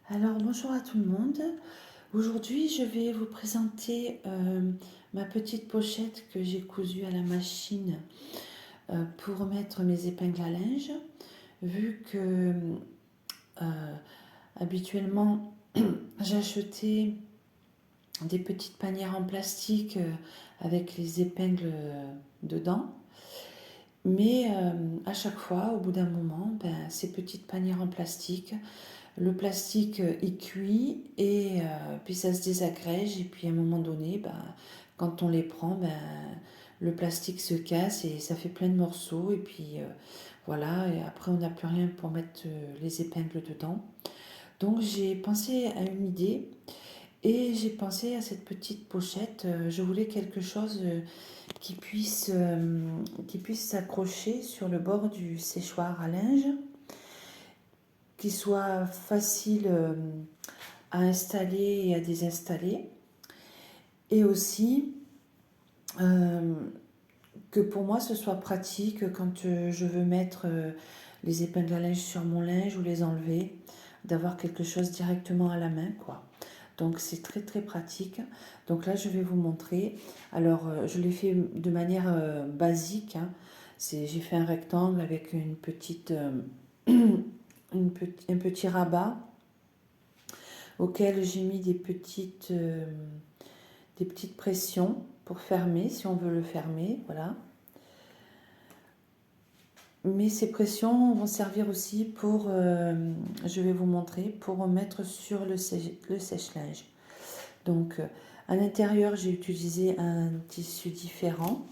Alors bonjour à tout le monde. Aujourd'hui je vais vous présenter ma petite pochette que j'ai cousue à la machine pour mettre mes épingles à linge. Vu que habituellement j'achetais des petites panières en plastique avec les épingles dedans. Mais à chaque fois, au bout d'un moment, ces petites panières en plastique, le plastique il cuit et puis ça se désagrège et puis à un moment donné, quand on les prend, le plastique se casse et ça fait plein de morceaux et puis voilà, et après on n'a plus rien pour mettre les épingles dedans. Donc j'ai pensé à une idée et j'ai pensé à cette petite pochette. Je voulais quelque chose qui puisse s'accrocher sur le bord du séchoir à linge, qui soit facile à installer et à désinstaller. Et aussi euh, que pour moi ce soit pratique quand je veux mettre les épingles à linge sur mon linge ou les enlever, d'avoir quelque chose directement à la main, quoi. Donc c'est très très pratique. Donc là je vais vous montrer. Alors je l'ai fait de manière basique, hein. J'ai fait un rectangle avec une petite, un petit rabat auquel j'ai mis des petites pressions pour fermer, si on veut le fermer, voilà. Mais ces pressions vont servir aussi pour, je vais vous montrer, pour mettre sur le sèche-linge. Donc à l'intérieur, j'ai utilisé un tissu différent.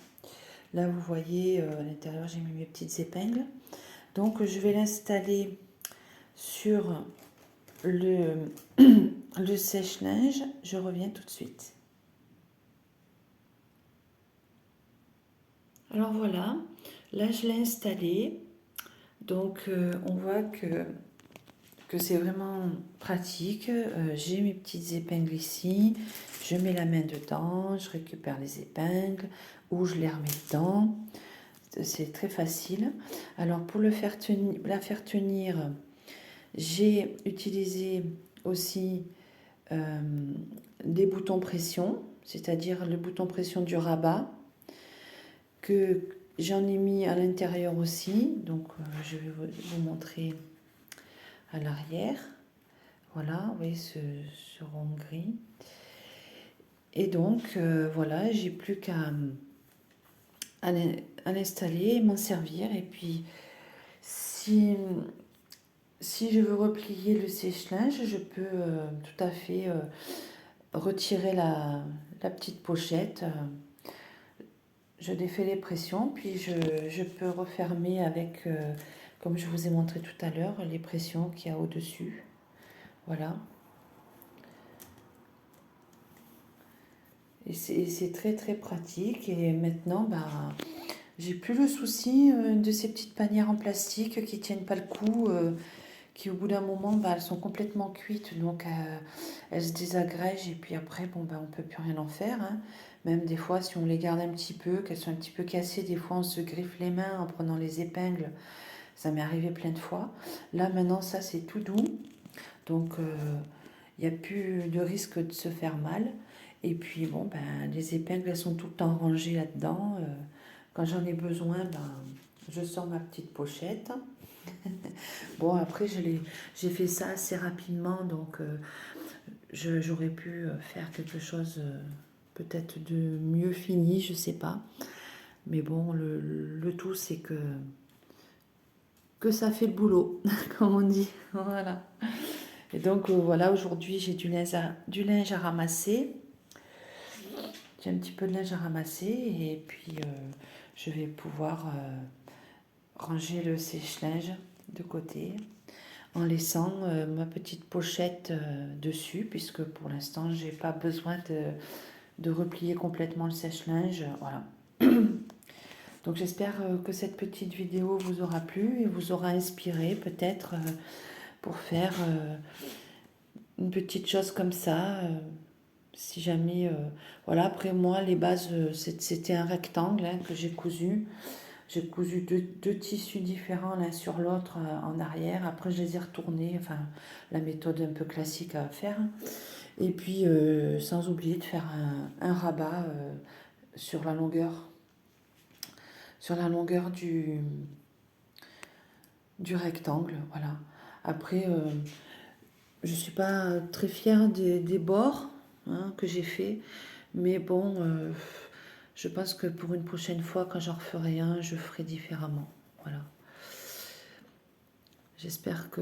Là, vous voyez, à l'intérieur, j'ai mis mes petites épingles. Donc je vais l'installer sur le, le sèche-linge. Je reviens tout de suite. Alors voilà, là je l'ai installé. Donc on voit que c'est vraiment pratique. J'ai mes petites épingles ici. Je mets la main dedans, je récupère les épingles ou je les remets dedans. C'est très facile. Alors pour la faire tenir, j'ai utilisé aussi euh, des boutons pression, c'est-à-dire le bouton pression du rabat que j'en ai mis à l'intérieur aussi. Donc je vais vous montrer à l'arrière. Voilà, vous voyez ce rond gris. Et donc voilà, j'ai plus qu'à l'installer, m'en servir. Et puis si, si je veux replier le sèche-linge, je peux tout à fait retirer la petite pochette. Je défais les pressions, puis je peux refermer avec, comme je vous ai montré tout à l'heure, les pressions qu'il y a au-dessus. Voilà. Et c'est très très pratique. Et maintenant, j'ai plus le souci de ces petites panières en plastique qui tiennent pas le coup, qui au bout d'un moment, elles sont complètement cuites, donc elles se désagrègent et puis après, on peut plus rien en faire, hein. Même des fois, si on les garde un petit peu, qu'elles sont un petit peu cassées, des fois on se griffe les mains en prenant les épingles. Ça m'est arrivé plein de fois. Là maintenant, ça c'est tout doux, donc il n'y a plus de risque de se faire mal. Et puis les épingles, elles sont tout le temps rangées là-dedans. Quand j'en ai besoin, je sors ma petite pochette. Bon, après, j'ai fait ça assez rapidement, donc j'aurais pu faire quelque chose peut-être de mieux fini, je sais pas. Mais bon, le tout, c'est que ça fait le boulot, comme on dit. Voilà. Et donc, voilà, aujourd'hui, j'ai du linge à ramasser. J'ai un petit peu de linge à ramasser et puis je vais pouvoir ranger le sèche-linge de côté en laissant ma petite pochette dessus, puisque pour l'instant j'ai pas besoin de replier complètement le sèche-linge. Voilà. Donc j'espère que cette petite vidéo vous aura plu et vous aura inspiré peut-être pour faire une petite chose comme ça. Si jamais, voilà, après moi les bases c'était un rectangle, hein, que j'ai cousu. J'ai cousu deux tissus différents l'un sur l'autre en arrière. Après, je les ai retournés. Enfin, la méthode un peu classique à faire. Et puis, sans oublier de faire un rabat sur la longueur, du rectangle. Voilà. Après, je ne suis pas très fière des bords hein, que j'ai fait. Mais bon, je pense que pour une prochaine fois, quand j'en referai un, je ferai différemment. Voilà. J'espère que...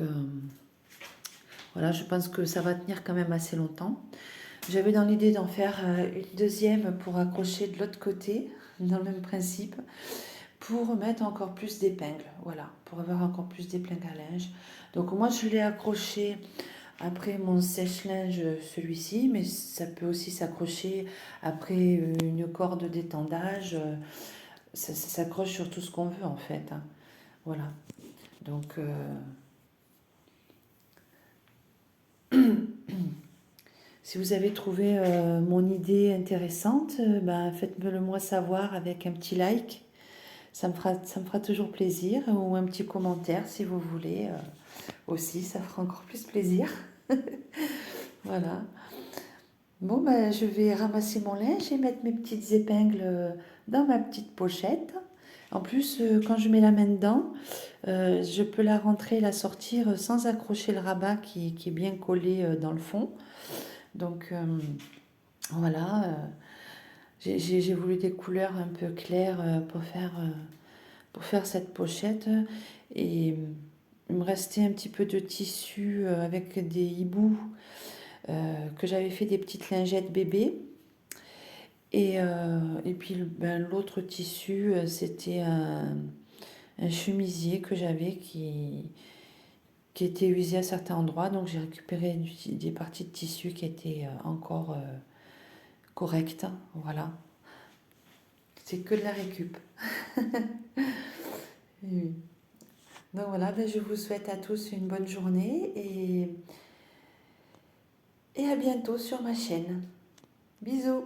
Voilà, je pense que ça va tenir quand même assez longtemps. J'avais dans l'idée d'en faire une deuxième pour accrocher de l'autre côté, dans le même principe, pour mettre encore plus d'épingles. Voilà, pour avoir encore plus d'épingles à linge. Donc moi, je l'ai accroché après mon sèche-linge, celui-ci, mais ça peut aussi s'accrocher après une corde d'étendage. Ça s'accroche sur tout ce qu'on veut en fait, hein. Voilà. Donc, si vous avez trouvé mon idée intéressante, ben, faites-me le moi savoir avec un petit like. Ça me fera toujours plaisir. Ou un petit commentaire si vous voulez. Aussi, ça fera encore plus plaisir. Voilà. Bon, ben, je vais ramasser mon linge et mettre mes petites épingles dans ma petite pochette. En plus, quand je mets la main dedans, je peux la rentrer et la sortir sans accrocher le rabat qui est bien collé dans le fond. Donc voilà, j'ai voulu des couleurs un peu claires pour faire cette pochette. Et il me restait un petit peu de tissu avec des hiboux que j'avais fait des petites lingettes bébé. Et puis ben, l'autre tissu, c'était un chemisier que j'avais qui était usé à certains endroits. Donc j'ai récupéré des parties de tissu qui étaient encore correctes. Voilà. C'est que de la récup. Oui. Donc voilà, ben, je vous souhaite à tous une bonne journée et à bientôt sur ma chaîne. Bisous!